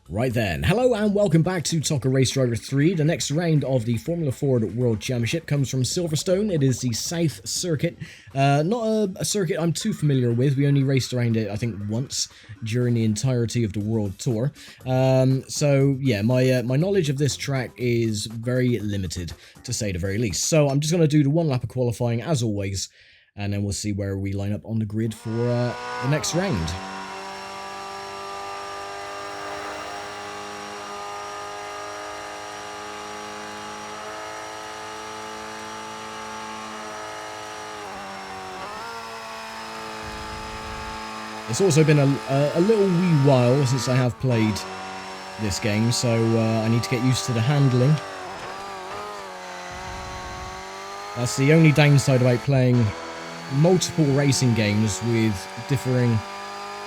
Right then, hello and welcome back to ToCA Race Driver 3. The next round of the Formula Ford World Championship comes from Silverstone. It is the South Circuit. Not a circuit I'm too familiar with. We only raced around it, I think, once during the entirety of the World Tour. So yeah, my knowledge of this track is very limited, to say the very least. So I'm just going to do the one lap of qualifying, as always, and then we'll see where we line up on the grid for the next round. It's also been a little wee while since I have played this game, so I need to get used to the handling. That's the only downside about playing multiple racing games with differing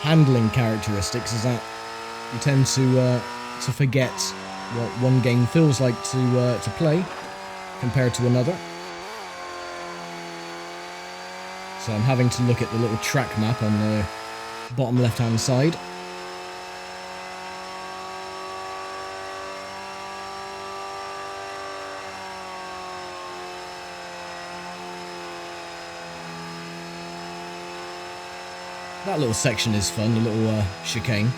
handling characteristics, is that you tend to forget what one game feels like to play compared to another. So I'm having to look at the little track map on the bottom left hand side. That little section is fun, the little chicane.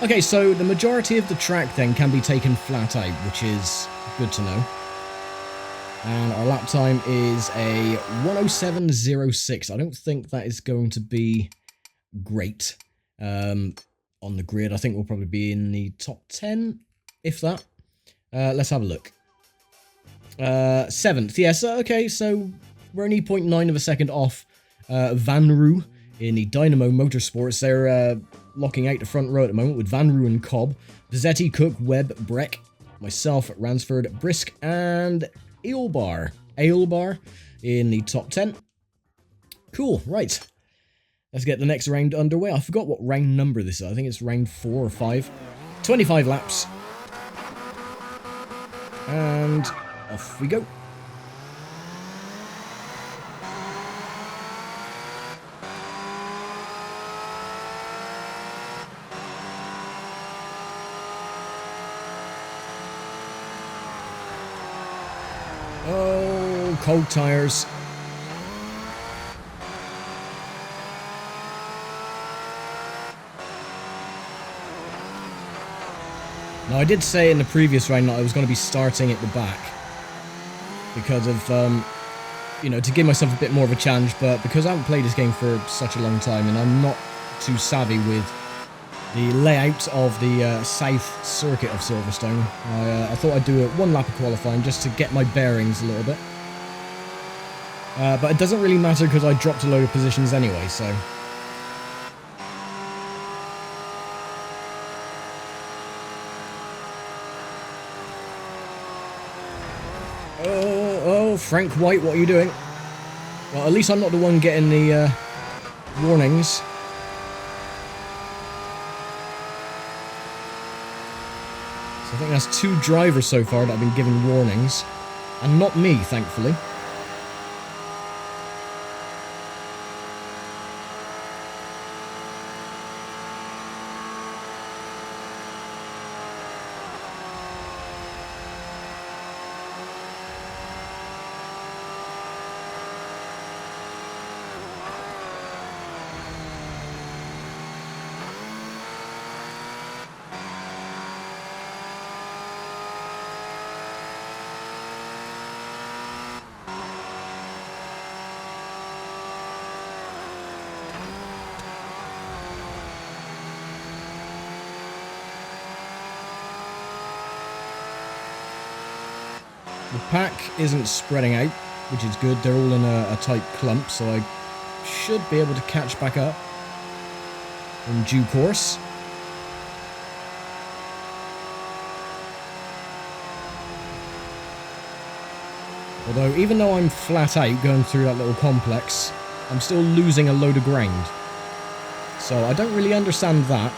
Okay, so the majority of the track then can be taken flat out, which is good to know. And our lap time is a 1:07.06. I don't think that is going to be great on the grid. I think we'll probably be in the top 10, if that. Let's have a look. 7th, yes, okay, so we're only 0.9 of a second off Vanru in the Dynamo Motorsports. They're locking out the front row at the moment with Vanru and Cobb, Bizzetti, Cook, Webb, Breck, myself, Ransford, Brisk, and Ailbar in the top 10. Cool, right. Let's get the next round underway. I forgot what round number this is. I think it's round 4 or 5. 25 laps. And off we go. Oh, cold tires. Now, I did say in the previous round that I was going to be starting at the back because of, you know, to give myself a bit more of a challenge, but because I haven't played this game for such a long time and I'm not too savvy with the layout of the South Circuit of Silverstone, I thought I'd do a one lap of qualifying just to get my bearings a little bit. But it doesn't really matter because I dropped a load of positions anyway, so... Oh, Frank White, what are you doing? Well, at least I'm not the one getting the warnings. So I think that's 2 drivers so far that have been given warnings. And not me, thankfully. The pack isn't spreading out, which is good. They're all in a tight clump, so I should be able to catch back up in due course. Although, even though I'm flat out going through that little complex, I'm still losing a load of ground. So I don't really understand that.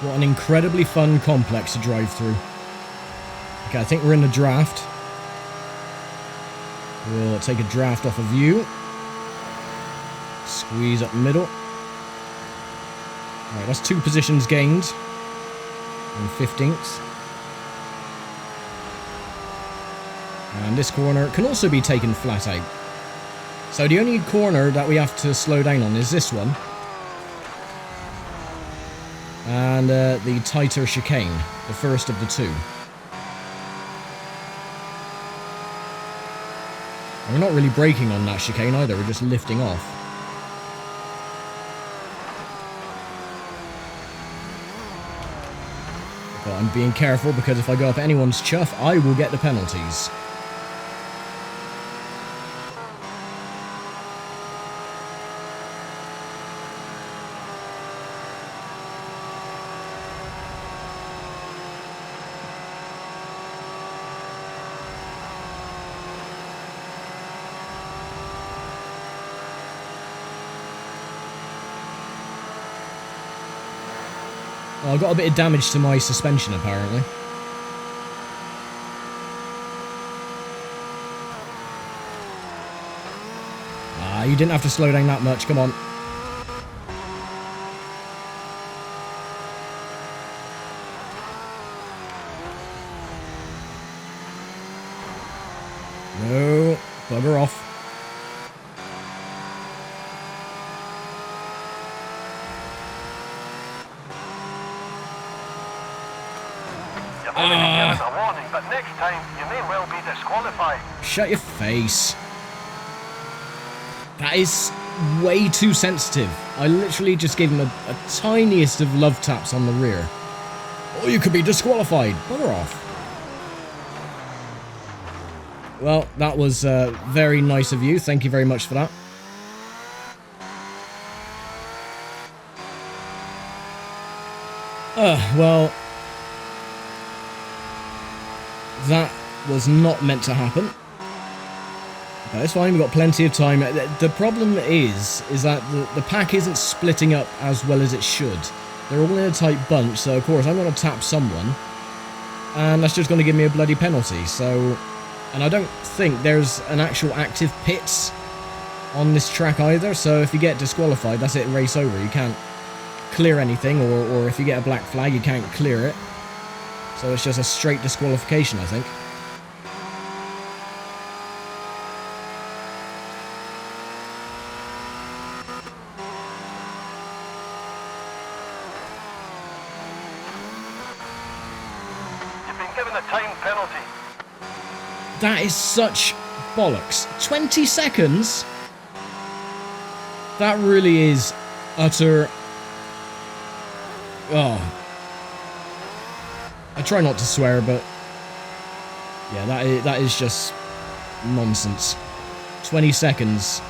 What an incredibly fun complex to drive through. Okay, I think we're in the draft. We'll take a draft off of you. Squeeze up middle. Alright, that's 2 positions gained. And 15th. And this corner can also be taken flat out. So the only corner that we have to slow down on is this one. And the tighter chicane, the first of the 2. And we're not really braking on that chicane either, we're just lifting off. But I'm being careful because if I go up anyone's chuff, I will get the penalties. Well, I got a bit of damage to my suspension, apparently. Ah, you didn't have to slow down that much, come on. No, bugger off. But next time, you may well be disqualified. Shut your face. That is way too sensitive. I literally just gave him a tiniest of love taps on the rear. Or you could be disqualified. Bugger off. Well, that was very nice of you. Thank you very much for that. Well... that was not meant to happen. But it's fine, we've got plenty of time. The problem is that the pack isn't splitting up as well as it should. They're all in a tight bunch, so of course I'm going to tap someone. And that's just going to give me a bloody penalty, so... and I don't think there's an actual active pits on this track either, so if you get disqualified, that's it, race over. You can't clear anything, or if you get a black flag, you can't clear it. So it's just a straight disqualification, I think. You've been given a time penalty. That is such bollocks. 20 seconds? That really is utter... oh... I try not to swear, but yeah, that is just nonsense. 20 seconds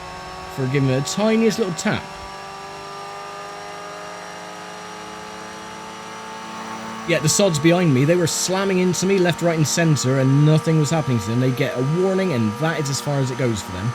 for giving it a tiniest little tap. Yeah, the sods behind me, they were slamming into me left, right and centre and nothing was happening to them. They get a warning and that is as far as it goes for them.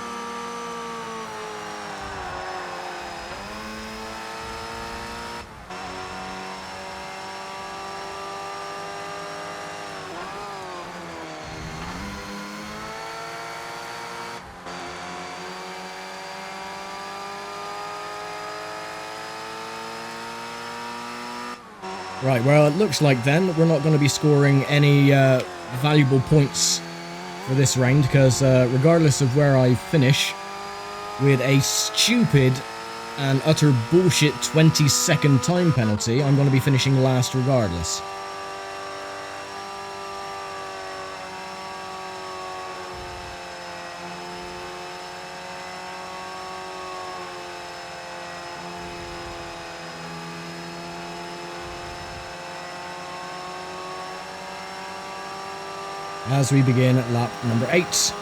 Right, well, it looks like then we're not going to be scoring any valuable points for this round, because regardless of where I finish, with a stupid and utter bullshit 20-second time penalty, I'm going to be finishing last regardless. As we begin at lap number 8.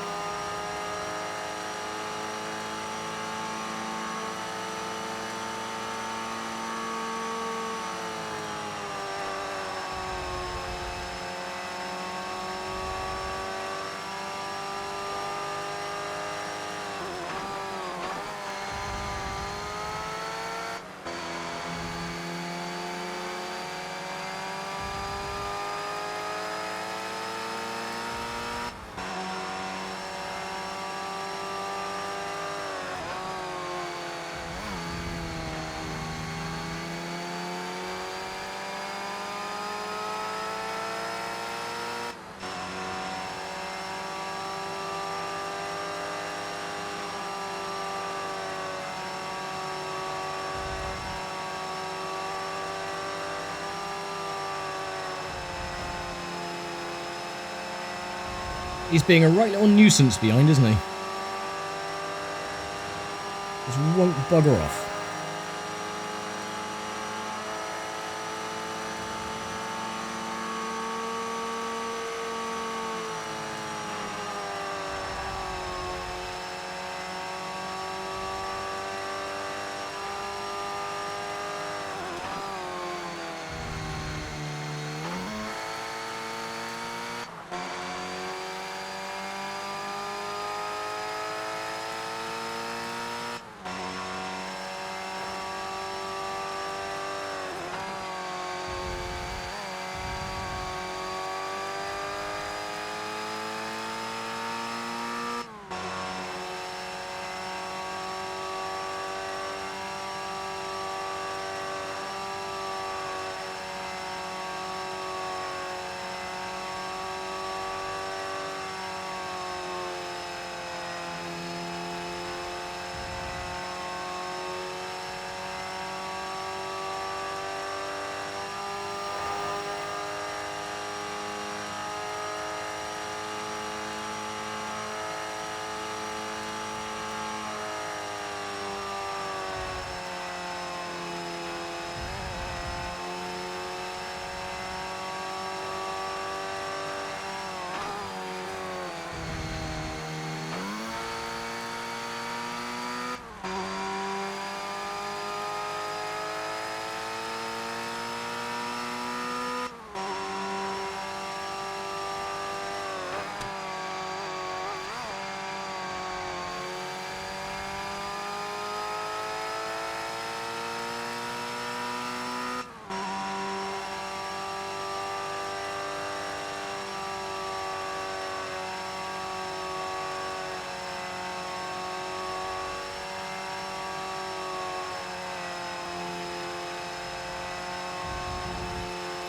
He's being a right little nuisance behind, isn't he? Just won't bugger off.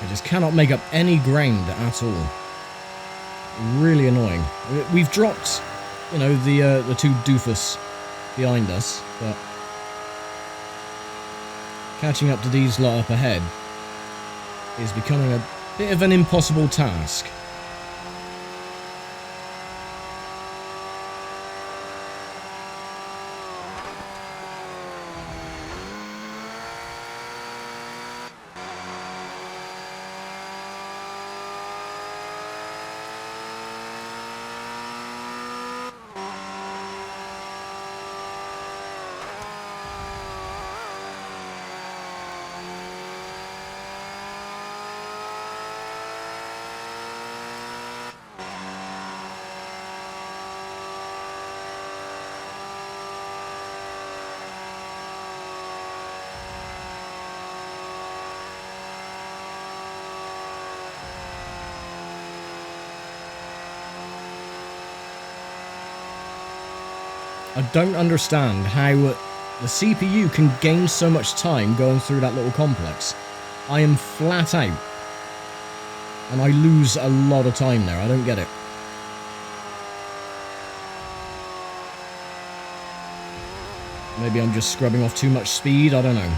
I just cannot make up any ground at all. Really annoying. We've dropped, you know, the two doofus behind us, but catching up to these lot up ahead is becoming a bit of an impossible task. I don't understand how the CPU can gain so much time going through that little complex. I am flat out. And I lose a lot of time there. I don't get it. Maybe I'm just scrubbing off too much speed. I don't know.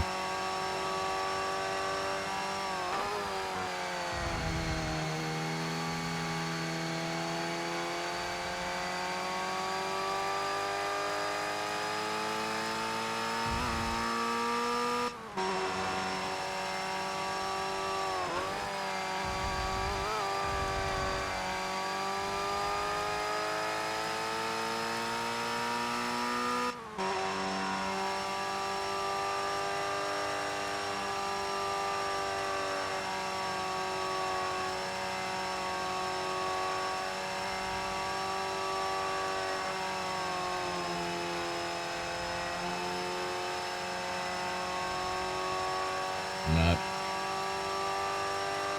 No.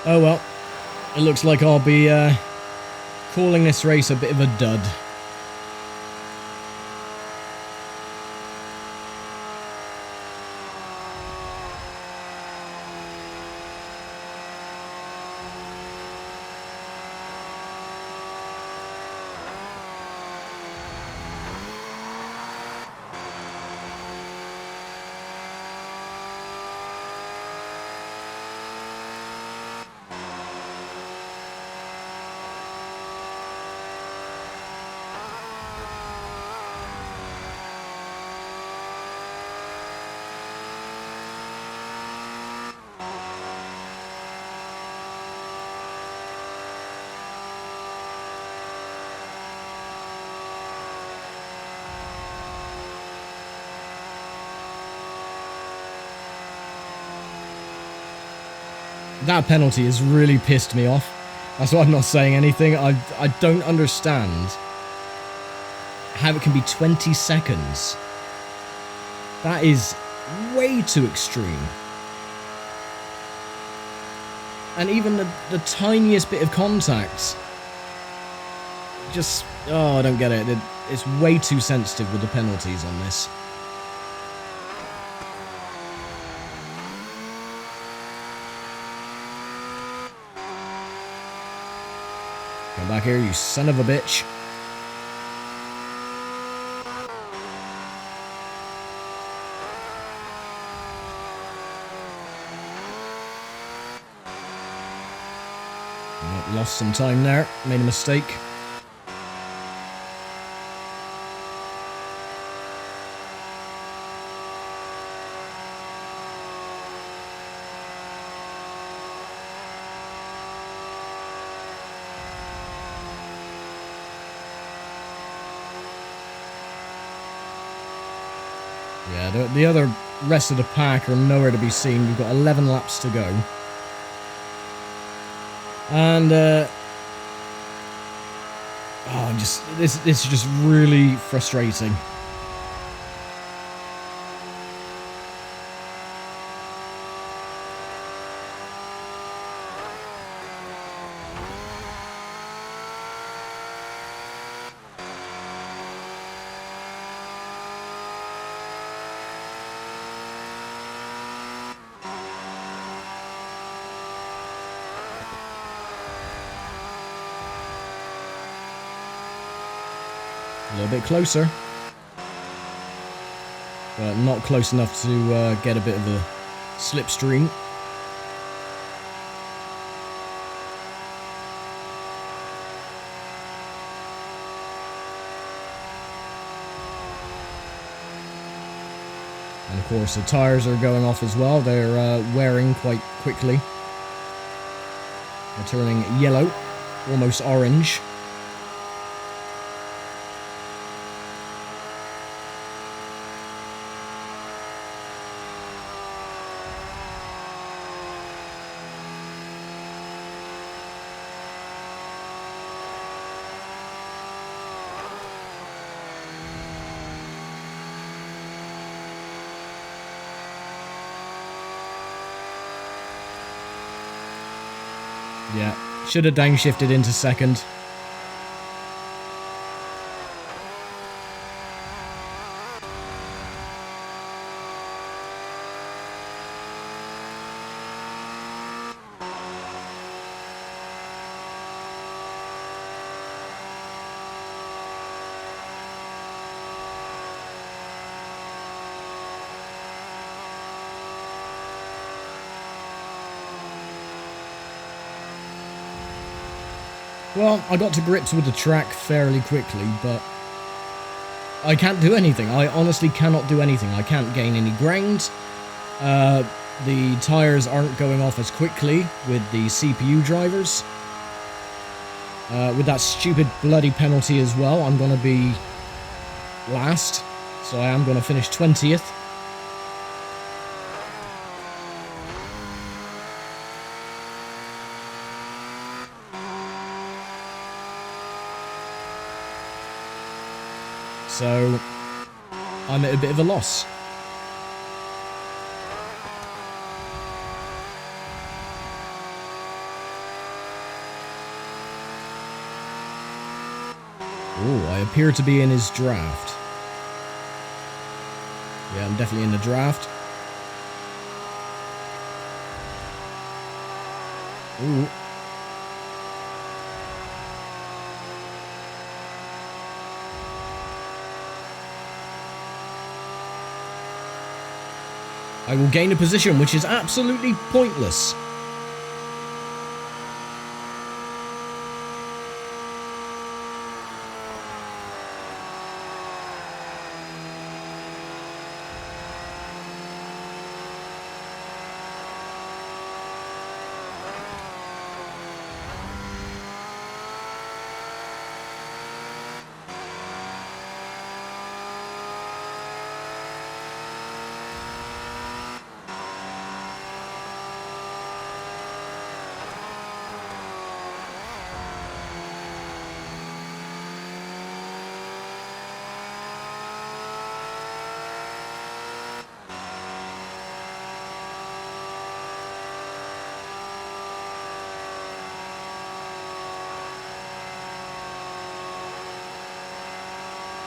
Oh well. It looks like I'll be calling this race a bit of a dud. That penalty has really pissed me off. That's why I'm not saying anything. I don't understand how it can be 20 seconds. That is way too extreme. And even the tiniest bit of contact, just, oh, I don't get it. It's way too sensitive with the penalties on this. Come back here, you son of a bitch. Lost some time there, made a mistake. Yeah, the other rest of the pack are nowhere to be seen. We've got 11 laps to go. And, this is just really frustrating. A little bit closer, but not close enough to get a bit of a slipstream. And of course the tyres are going off as well. They're wearing quite quickly. They're turning yellow, almost orange. Yeah, should have downshifted into second. Well, I got to grips with the track fairly quickly, but I can't do anything. I honestly cannot do anything. I can't gain any ground. The tyres aren't going off as quickly with the CPU drivers. With that stupid bloody penalty as well, I'm going to be last. So I am going to finish 20th. So, I'm at a bit of a loss. Ooh, I appear to be in his draft. Yeah, I'm definitely in the draft. Ooh. I will gain a position which is absolutely pointless.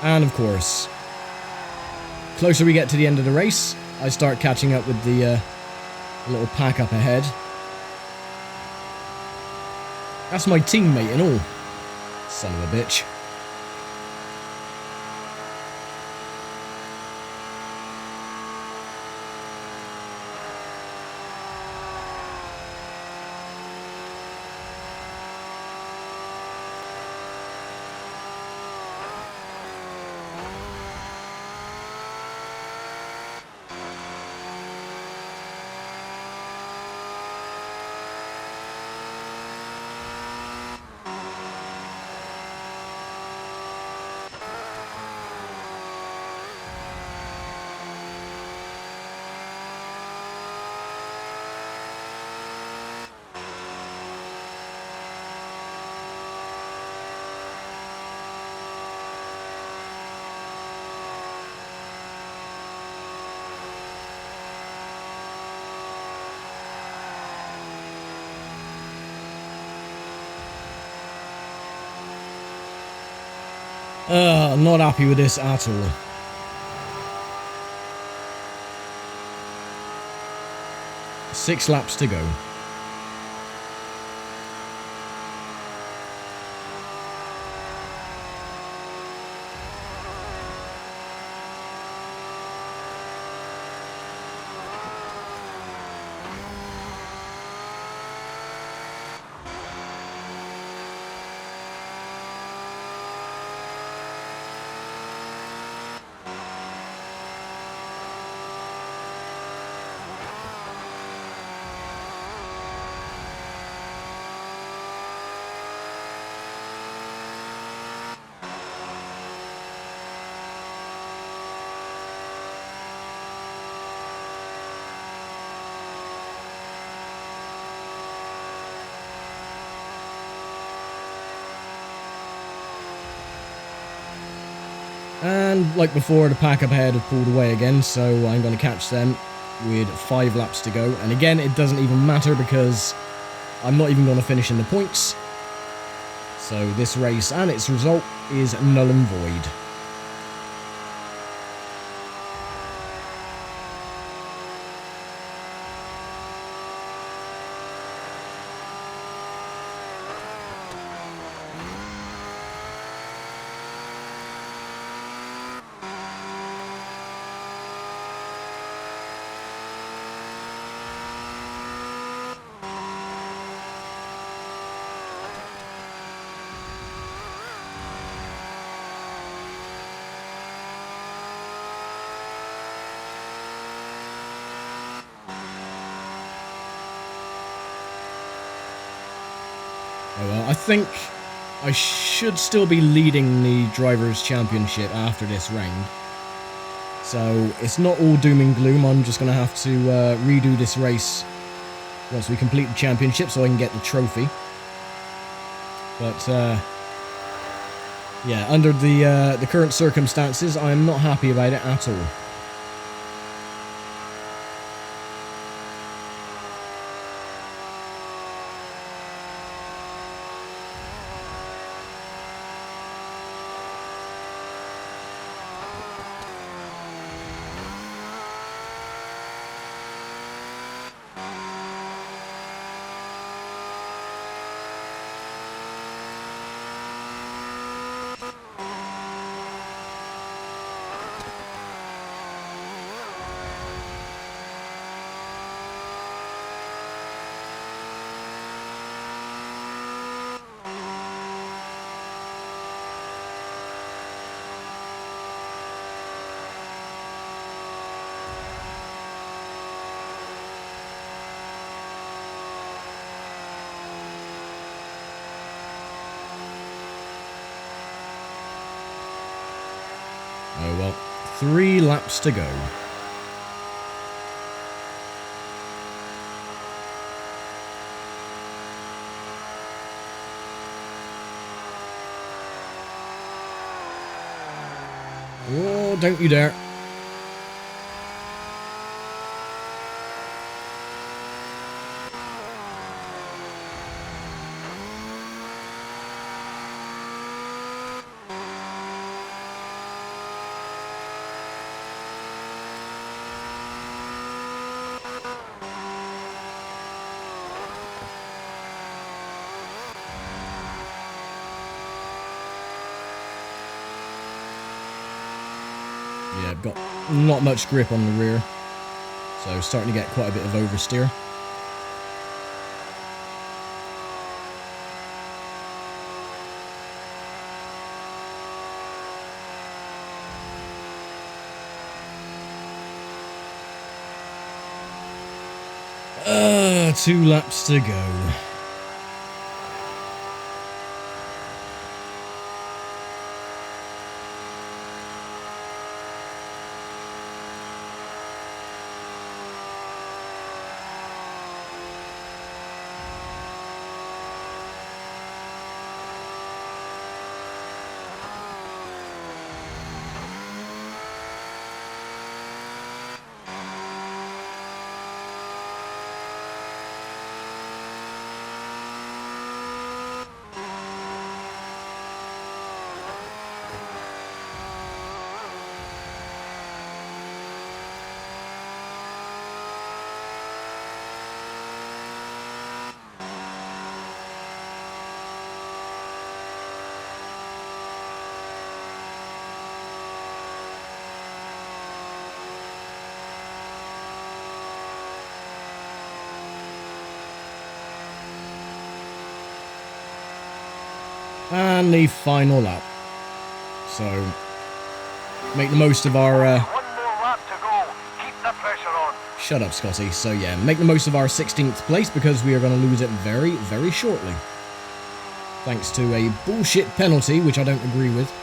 And of course, closer we get to the end of the race, I start catching up with the little pack up ahead. That's my teammate and all. Son of a bitch. Not happy with this at all. Six laps to go. And like before, the pack up ahead have pulled away again, so I'm going to catch them with 5 laps to go. And again, it doesn't even matter because I'm not even going to finish in the points. So this race and its result is null and void. Oh well, I think I should still be leading the Drivers' Championship after this round. So it's not all doom and gloom. I'm just going to have to redo this race once we complete the championship so I can get the trophy. But yeah, under the current circumstances, I'm not happy about it at all. Oh well, 3 laps to go. Oh, don't you dare. yeah, got not much grip on the rear. So starting to get quite a bit of oversteer. Two laps to go. And the final lap. So, make the most of our... One more lap to go. Keep the pressure on. Shut up, Scotty. So yeah, make the most of our 16th place because we are going to lose it very, very shortly. Thanks to a bullshit penalty, which I don't agree with.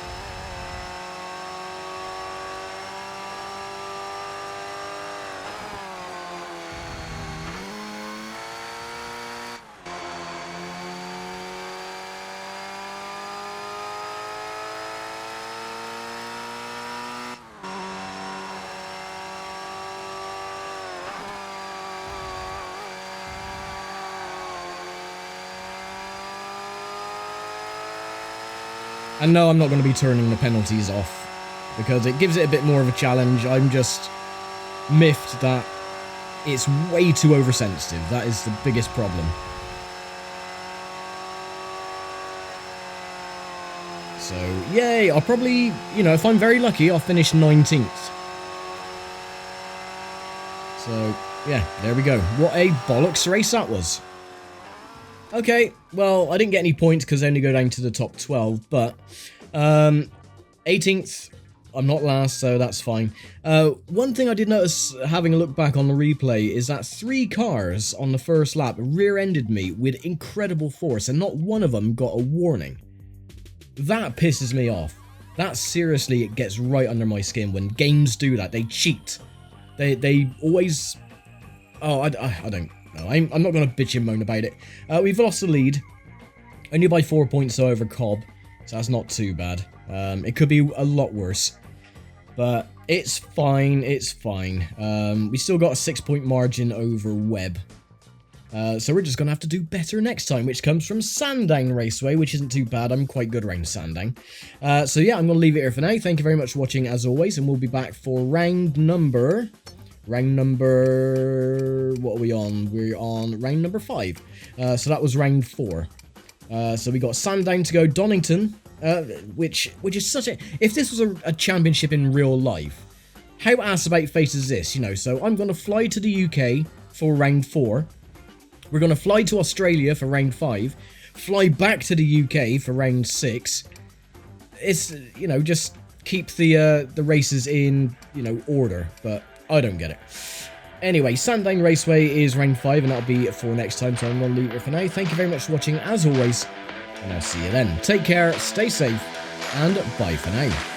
And no, I'm not going to be turning the penalties off, because it gives it a bit more of a challenge. I'm just miffed that it's way too oversensitive. That is the biggest problem. So, yay, I'll probably, you know, if I'm very lucky, I'll finish 19th. So, yeah, there we go. What a bollocks race that was. Okay, well, I didn't get any points because they only go down to the top 12, but 18th, I'm not last, so that's fine. One thing I did notice having a look back on the replay is that 3 cars on the first lap rear-ended me with incredible force, and not one of them got a warning. That pisses me off. That seriously, it gets right under my skin when games do that. They cheat. They always... Oh, I don't... No, I'm not going to bitch and moan about it. We've lost the lead. Only by 4 points over Cobb. So that's not too bad. It could be a lot worse. But it's fine. It's fine. We still got a 6-point margin over Webb. So we're just going to have to do better next time. Which comes from Sandown Raceway. Which isn't too bad. I'm quite good around Sandown. So yeah, I'm going to leave it here for now. Thank you very much for watching as always. And we'll be back for round number... what are we on? We're on round number 5. So that was round 4. So we got Sandown to go, Donington, which is such a... If this was a championship in real life, how ass about face is this, you know? So I'm going to fly to the UK for round 4. We're going to fly to Australia for round 5. Fly back to the UK for round 6. It's, you know, just keep the races in, you know, order, but... I don't get it. Anyway, Sandown Raceway is round 5, and that'll be it for next time, so I'm going to leave it for now. Thank you very much for watching, as always, and I'll see you then. Take care, stay safe, and bye for now.